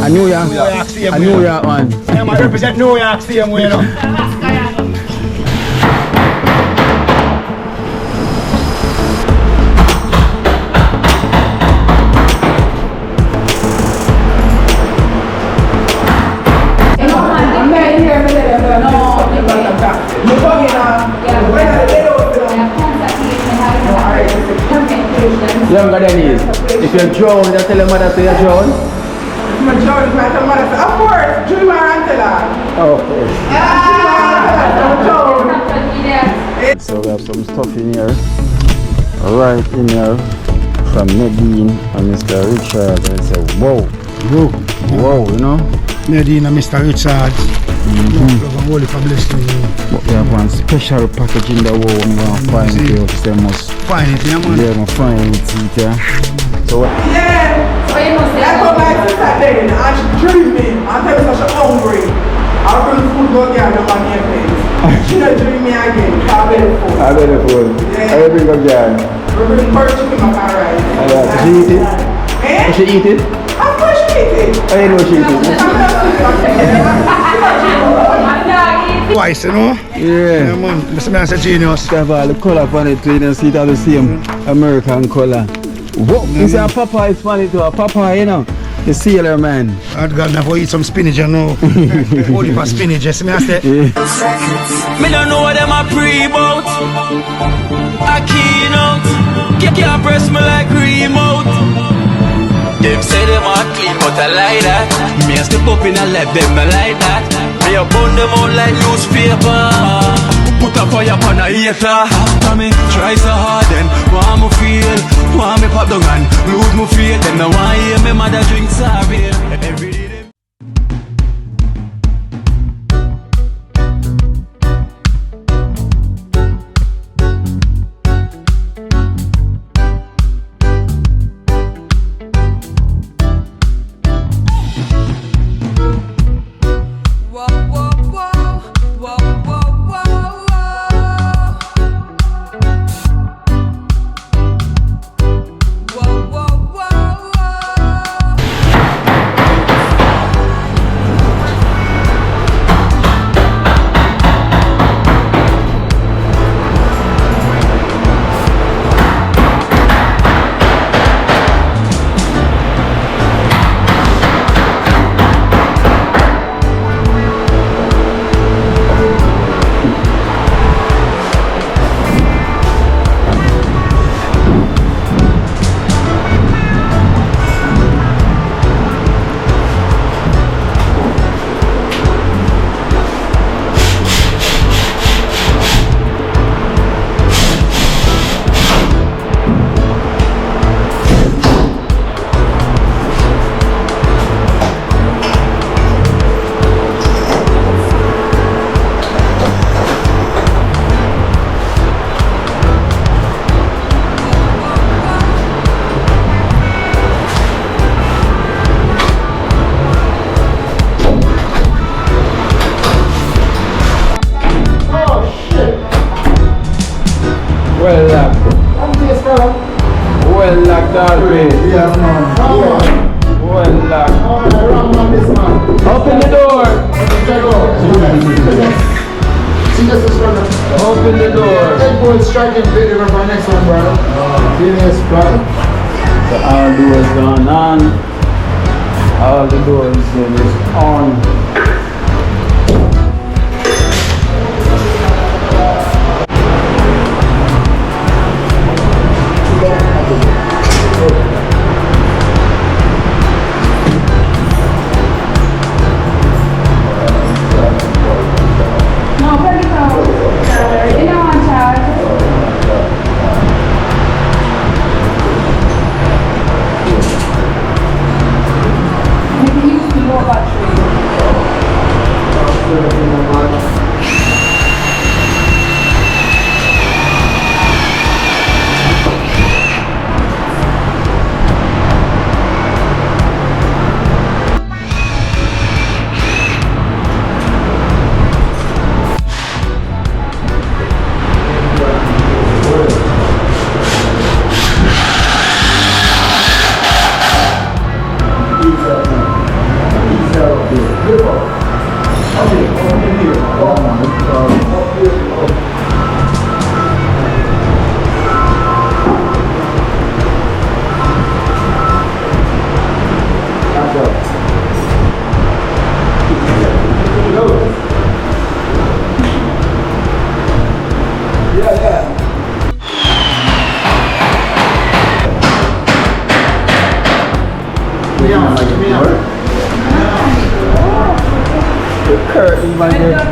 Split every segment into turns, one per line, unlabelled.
A New York
same
a
way.
New York one.
Yeah, man, represent New York same way, you know.
Younger than he is. If you're drowned, you tell your mother say you're drowned.
I'm drowned, I tell mother say, of course, dream and tell her.
Oh, of course.
I'm
So we have some stuff in here. Right in here. From Nadine and Mr. Richard. And say, whoa. Whoa, you know?
Nadine and Mr. Richard. Holy for blessing you.
But we have one special package in the wall. I'm going to find it here. They must
find it, yeah, man.
Yeah, I'm going to find it. Yeah. So what?
yeah. That's what my sister did. And she dreaming. I tell her she's hungry. I'll bring food go get her on your place. She don't dream me again. I better food.
I better food.
Yeah.
I bring again.
We're bringing pork chicken macaroni.
Did she eat it?
Eh?
Did she eat it?
Of course she eat it.
I know she eat it.
Twice, you know?
Yeah.
Yeah, man. Mr. Man, say genius.
They have all the colour on it, you know, see it have the same American colour. Whoa, you see a Papa is funny too, a Papa, you know, the sailor man.
I'd God now for eat some spinach, you know. Holy for spinach, yes, me I say.
Yeah.
Me don't know what them a pre-bout. A Kino. Can't press me like remote. Them say them a clean, but I like that. Me a step up in a left, them I like that. Me a burn them out like newspaper. Put a fire upon a hater. After me try so hard, then want me feel, want me pop down and lose me faith. Them no want hear me mother drink sorry. Every day.
Well locked. Well locked already.
Yeah, man.
Well locked. Open the door. Open the door.
Headboard striking video for our next one, brother. Genius, brother.
So all doors gone on. All the doors is on. Curtain man there.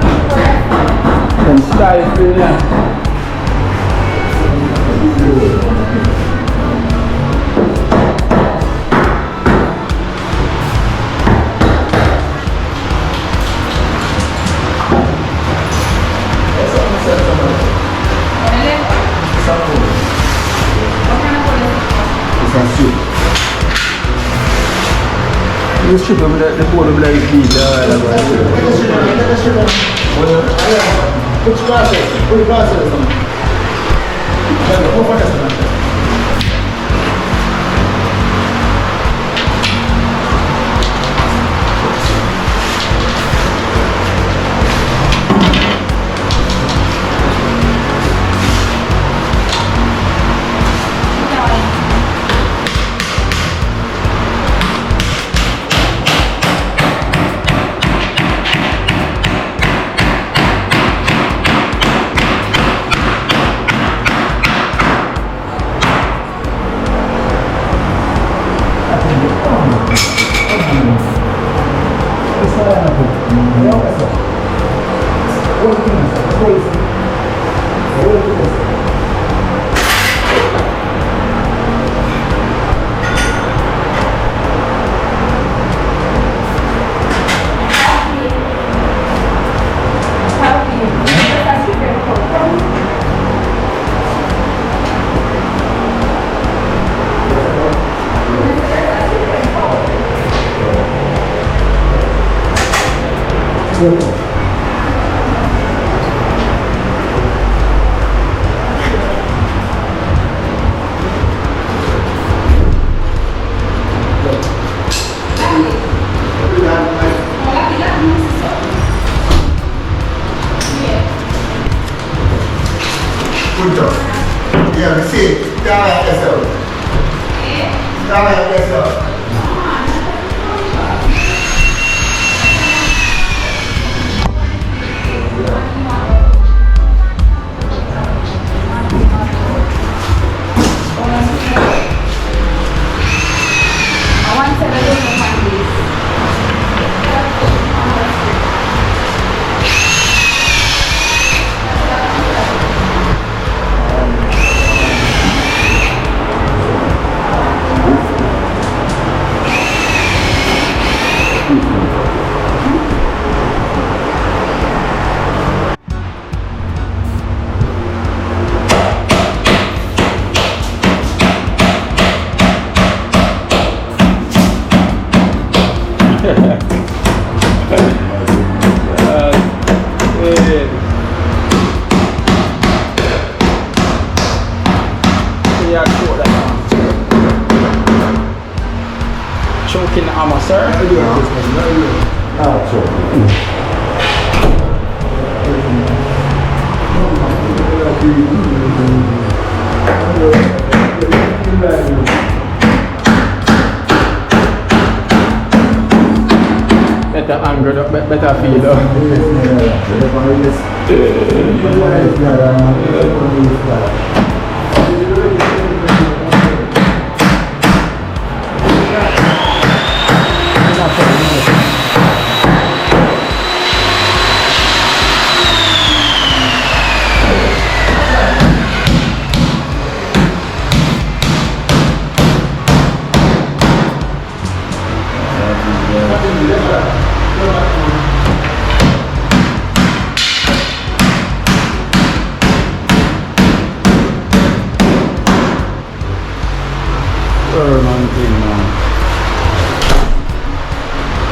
Some style through there. This ship over there, the board over there is big.
Which glasses? Which glasses? Yeah, we see. Start like yourself. Start like yourself.
Choking armor, sir. Better anger, better feel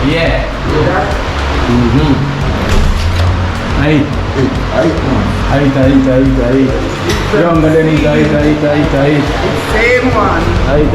yeah. Height. Younger than his height.
Same one.
Height.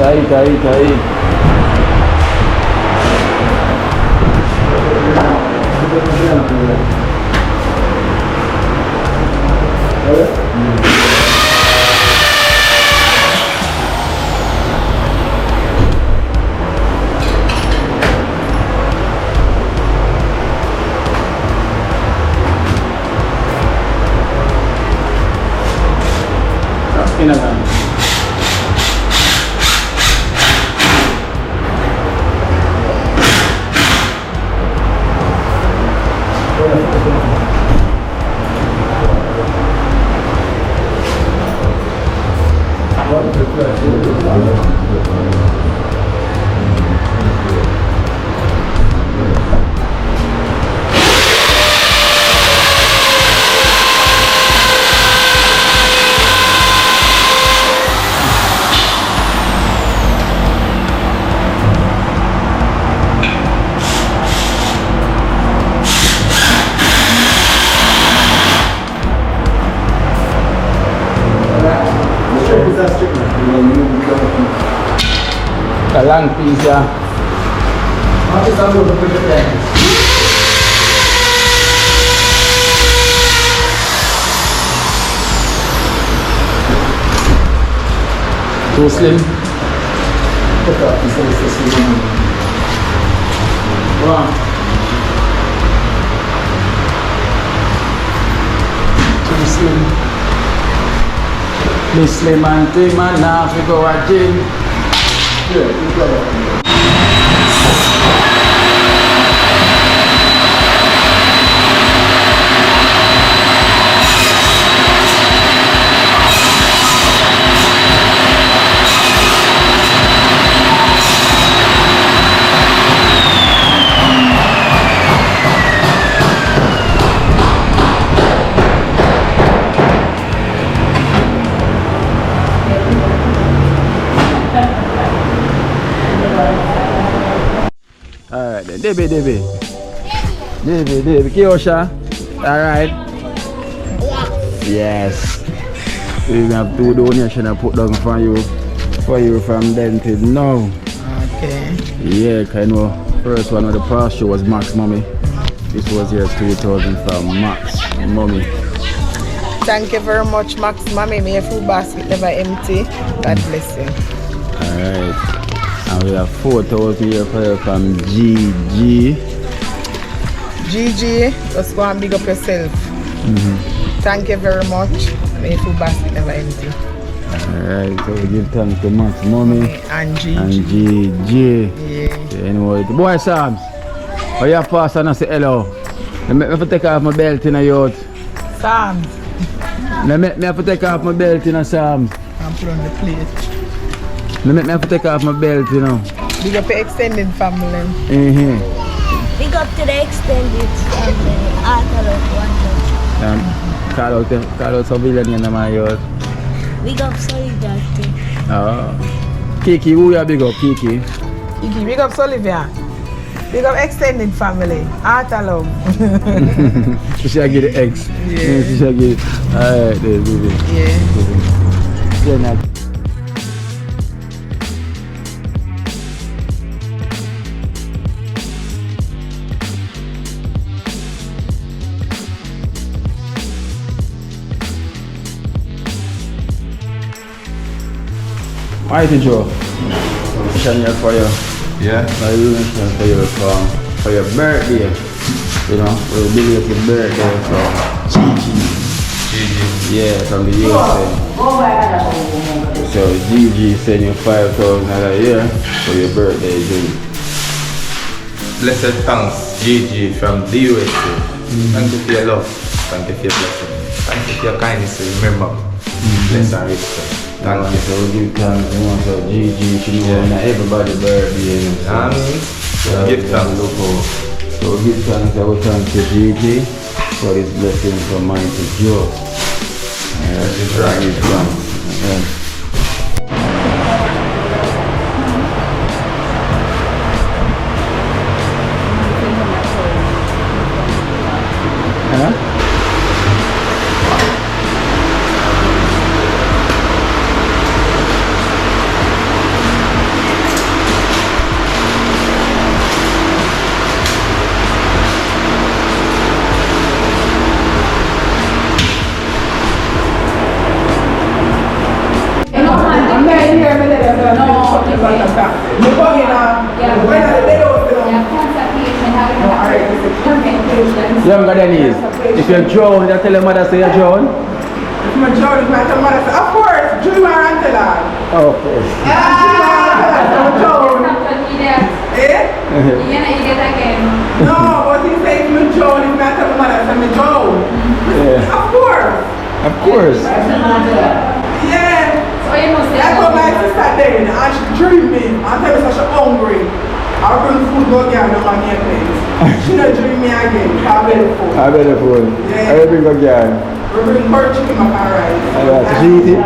long piece, yeah.
What is that load of prepared?
Too slim.
Put up, instead of slim.
Wow. Too slim. This slim and thin man now if you go at gym.
Yeah, you got it.
Alright then, Debbie, Kiosha. Alright. Yes. We have 2 donations I put down for you from then till now.
Okay.
Yeah, kind of. First one of the past show was Max Mommy. This was here 2000 from Max Mommy.
Thank you very much, Max Mommy. May your food basket never empty. God bless you.
Alright. And we have 4,000 here for you from GG.
GG, just go and big up yourself. Thank you very much. May your food basket never empty.
Alright, so we give thanks to Max Mommy
And GG.
and GG.
Yeah.
Anyway, boy Sam, how you pass and I say hello? Let me have to take off my belt in a youth.
Sam,
Let me have to take off my belt in a Sam.
I'm put on the plate.
Let me have to take off my belt, you know.
Big up your extended family.
Big up to the extended family.
Call out civilian in my youth.
Big up Solidarity.
Oh. Kiki, who you big up, Kiki?
Kiki, big up Solivia. Big up extended family. Heart of love.
She should get the eggs.
Yeah.
She should get it. Alright, there, baby.
Yeah.
Alright, Joe. Mission here for you.
Yeah.
My mission for you for your birthday. You know, we're belated birthday from Gigi. Yeah, from the USA. So Gigi send you 5,000 a year for your birthday, Gigi.
Blessed thanks, Gigi from the USA. Thank you for your love. Thank you for your blessing. Thank you for your kindness. Remember, bless and respect. Thank you.
So we give thanks to one for Gigi. She know everybody's birthday.
Give thanks.
So we give thanks to Gigi for his blessing from mine to Joe.
That is right.
Give thanks. Huh? Younger than he is. If you're Joan, you tell your mother say you're Joan?
If my Joan is my mother, of course, Dreamer and Teller.
Oh, of course.
Joan. Eh? No, but he says my Joan is my mother, so my Joan.
Yeah.
Of course.
Of course.
Yeah. That's what my sister did, and she dreaming. I tell her she's hungry. I'll bring food go get no money place. She not dream me again. I better food.
I better phone.
Yeah.
I bring back again.
We bring bird chicken macaroni.
So she eat it?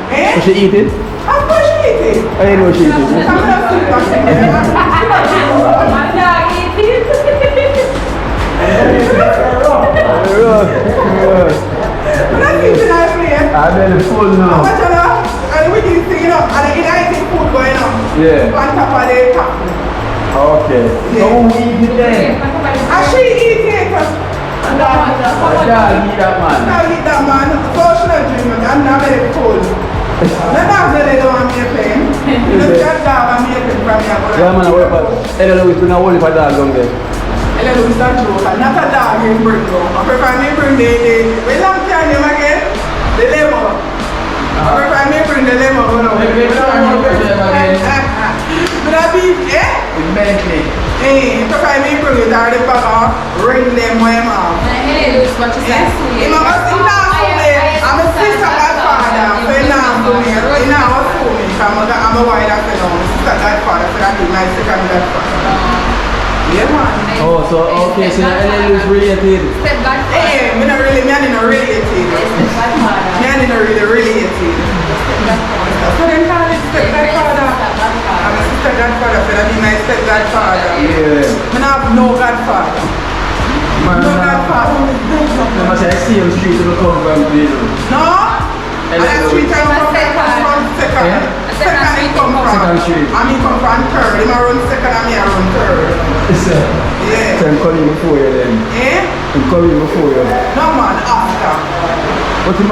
Eh?
So she eat it?
Of course she eat it.
I know she eat it.
Come on, sit down.
I better full now.
And we can see, and I eat food going on.
Yeah.
On top of the tackle.
Okay. So who eat it then?
And she eat it.
The dog eat that man.
Now eat that man. So she not drink it. And now very cold. The dog they don't want me pain. Just dog and me pain from me.
Yeah man, I work for Ella Louis bring a whole heap of dog down there.
Ella Louis not joke. Not a dog in bring down. I prefer me bring the we long time name again. The lemon. I prefer me bring the lemon. But I be
With Bentley.
hey, prefer me bring it or the bag of ring them when I'm off. I'm a sister godfather, so you know to me. You know what to me. I'm a white after now. Sister godfather, so that be my second godfather. Yeah man.
Oh, so okay, so Ella Louis related.
Hey, me not really, me and not related. Me and not really related. So then call it step godfather. I'm a sister godfather, so that be my step godfather.
Yeah.
Me not have no godfather.
Man,
No godfather.
I must say, I see him street to come from Kino.
No? And that street I come from second. Second he come from.
Second street.
And me come from third. He run second and me I run third. Yeah.
So I'm calling before you then.
Eh?
I'm calling before you.
No man, after.
But you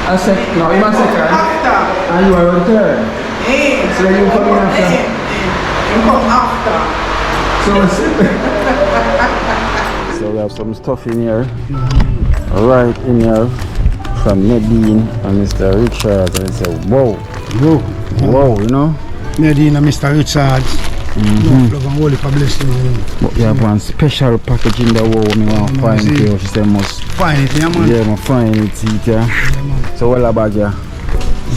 are second. No, I'm second.
After.
And you are on third.
Eh.
So you come in after.
You come after.
So we have some stuff in here. Right in here. From Nadine and Mr. Richards. And they say, whoa. Whoa, you know?
Nadine and Mr. Richards. Love and holy for blessing.
But you have one special package in the wall. Me want to find it here. She said must
find it, yeah man.
Yeah, I find it here.
Yeah, man.
So what about you?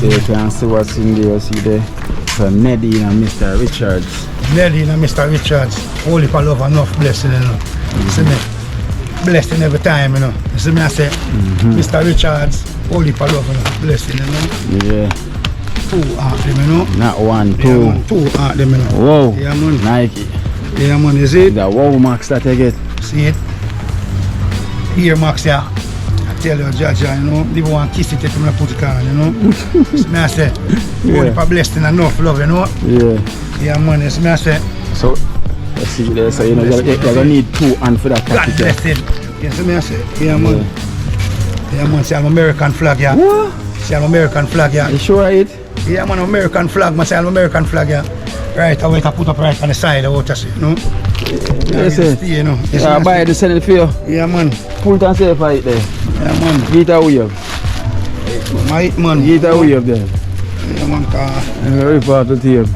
So you can see what's in there. See there. From Nadine and Mr. Richards.
Nadine and Mr. Richards. Holy for love and enough blessing, you know. See me? Blessing every time, you know. You see me I say, Mr. Richards, holy for love and enough blessing, you know.
Yeah.
2 out them, you know.
Not 1, 2.
Yeah, man. 2 out them, you know.
Whoa.
Yeah, man.
Nike.
Yeah, man, you see it?
The wow max that I get.
See it? Here, Max, yeah. I tell you, Jaja, you know, they want to kiss it if I'm going to put it on, you know. See me I say, holy for blessing and enough love, you know.
Yeah.
Yeah, man, you see me I say.
So, let's see there. So, you know, you're going to need 2 hands for that
God
package.
bless him. You see me I say? Yeah, man. Yeah, man, see I'm American flag, yeah.
What?
See I'm American flag, yeah.
You sure it?
Yeah, man, American flag, man, say I'm American flag, yeah. Right, I wait to put up right on the side of what I say, you know.
Yes, sir.
You know.
Yeah, buy it, send it for you.
Yeah, man.
Put it and say for it there.
Yeah, man.
Get it away.
My man.
Get it away up there.
Yeah, man, car.
Very far to tape.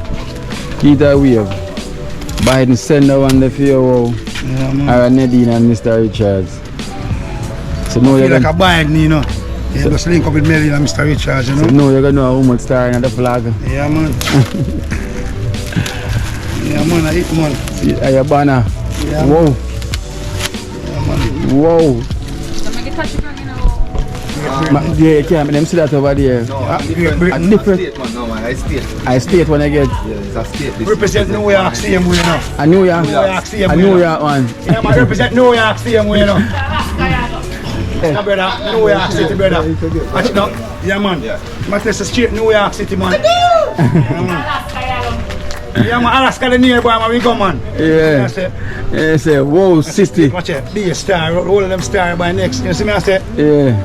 Get it away up. Buy it and send that one there for you. Wow.
Yeah, man.
Alright, Nadine and Mr. Richards. So now
I
you're
feel like
gonna,
a bag, you know. Yeah, just link up with Melly and Mr. Richards, you know.
so now you're gonna know how much star in the flag.
Yeah, man. Yeah, man, I eat, man.
See, your banner.
Yeah,
Whoa.
Yeah, man.
Whoa. Yeah, you can't make them see that over there.
No,
A
different.
different.
State, man. No, man. I state.
I state when I get
Yeah, it's a state. This
Represent New York same way, you know.
a New York.
New York same
A
way,
New
you know.
York one.
Yeah, man, represent New York same way, you know. Yeah, brother, New York City, brother. Watch it now. Yeah, man.
Yeah.
My place is straight New York City, man. Yeah, man. Yeah, man, Alaska the nearby, man, we go, man.
Yeah.
I say,
Yeah, say, whoa, city.
watch it, be a star, all of them star by next. You see me, I say,
Yeah.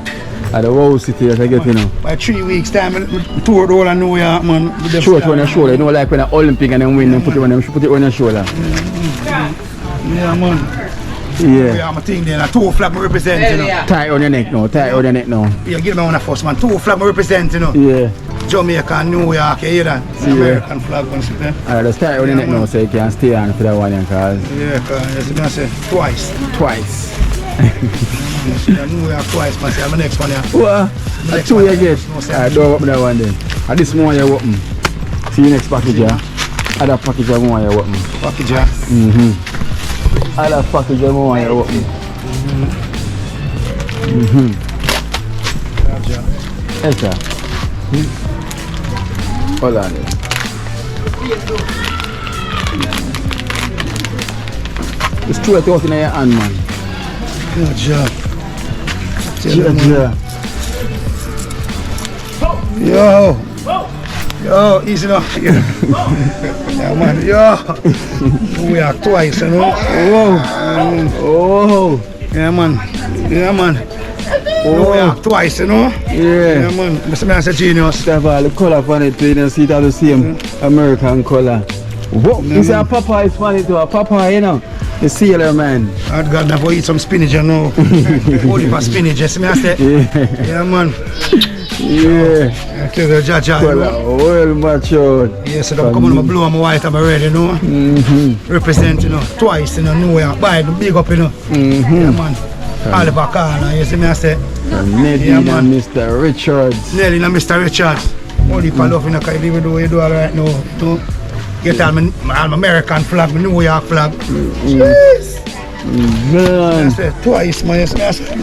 At the wow city that I get, you know.
by 3 weeks time, I toured all of New York, man. With them
Show it
star,
on your shoulder. You know, like when an Olympic and then win, then put it on your shoulder.
Yeah, man.
Yeah.
Yeah, I'm a thing there. 2 flag me represent, you know.
Tie on your neck now. Tie on your neck now.
Yeah, give me one first, man. 2 flag me represent, you know.
Yeah.
Jamaica and New York, you hear that?
Yeah.
American flag, one sit there.
Alright, let's tie on your neck now so you can stay on for that one, cause
Yeah, cause you see me, I say, twice.
twice.
Yeah, New York twice, man. See, I'm the next one, yeah.
What? A 2 you get. Alright, don't open that one then. And this one you open. See you next package, yeah. Other package you want you open.
Package, yeah.
Other package you want you open. Yes, sir. Hold on there. It's true it out in your hand, man.
Good job.
Yeah.
Yo. Yo, easy now. Yeah, man. Yo. We are twice, you know.
Oh.
Yeah, man. Yeah, man. Oh. We are twice, you know.
Yeah.
Yeah, man. Mr. Man, say genius.
Have all the color on it, you know, see it have the same American color. Whoa, you see a Papa is funny too, a Papa, you know, the sailor man.
I'd God never eat some spinach, you know. Only for spinach, you see me I say? Yeah, man.
Yeah.
I tell you, Jaja, you
Color,
know.
well matured.
Yeah, so I'm coming, I'm blue, I'm white, I'm red, you know. Represent, you know, twice, you know, New York, buy the big up, you know. Yeah, man. Oliver Corner, you see me I say?
Nadine and Mr. Richards.
Nelly and Mr. Richards. Only for love, you know, because even though you do all right now, to get all my American flag, my New York flag. Jeez!
Man.
I said twice, man. Yes, I said.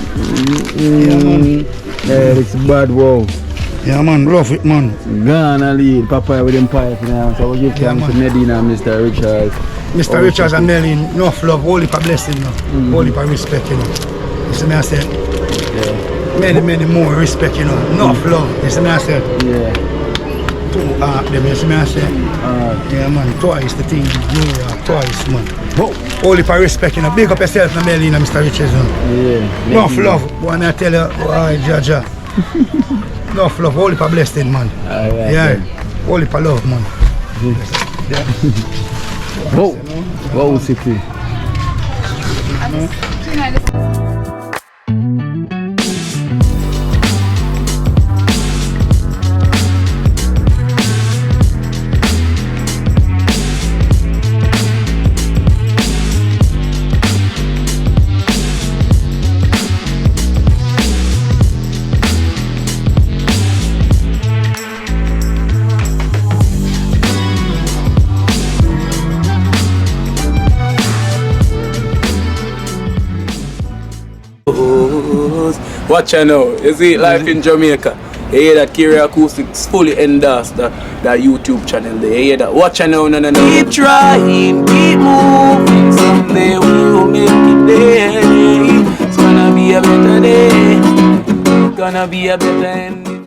Yeah, man.
Yeah, it's bad, wow.
Yeah, man. Rough it, man.
Gonna lead Papa with them pipe now. So we give thanks to Nadine and Mr. Richards.
Mr. Richards and Nelly, enough love, only for blessing, you know. Only for respect, you know. You see me, I said.
Yeah.
Many more respect, you know. Enough love. You see me, I said.
Yeah.
Them, you see me, I said. Yeah, man. Twice the thing, New York, twice, man. Only for respect, you know. Big up yourself, Nelly and Mr. Richards, you know.
Yeah.
Enough love. When I tell you, why, Jaja. Enough love, only for blessing, man.
Alright,
Yeah. Only for love, man. Yeah.
Whoa. Whoa, city.
Watch out now. You see life in Jamaica. You hear that Kiri Acoustics fully endorsed that YouTube channel there. You hear that? Watch out now, no. Keep trying, keep moving. Someday we'll make it there. It's gonna be a better day. Gonna be a better end.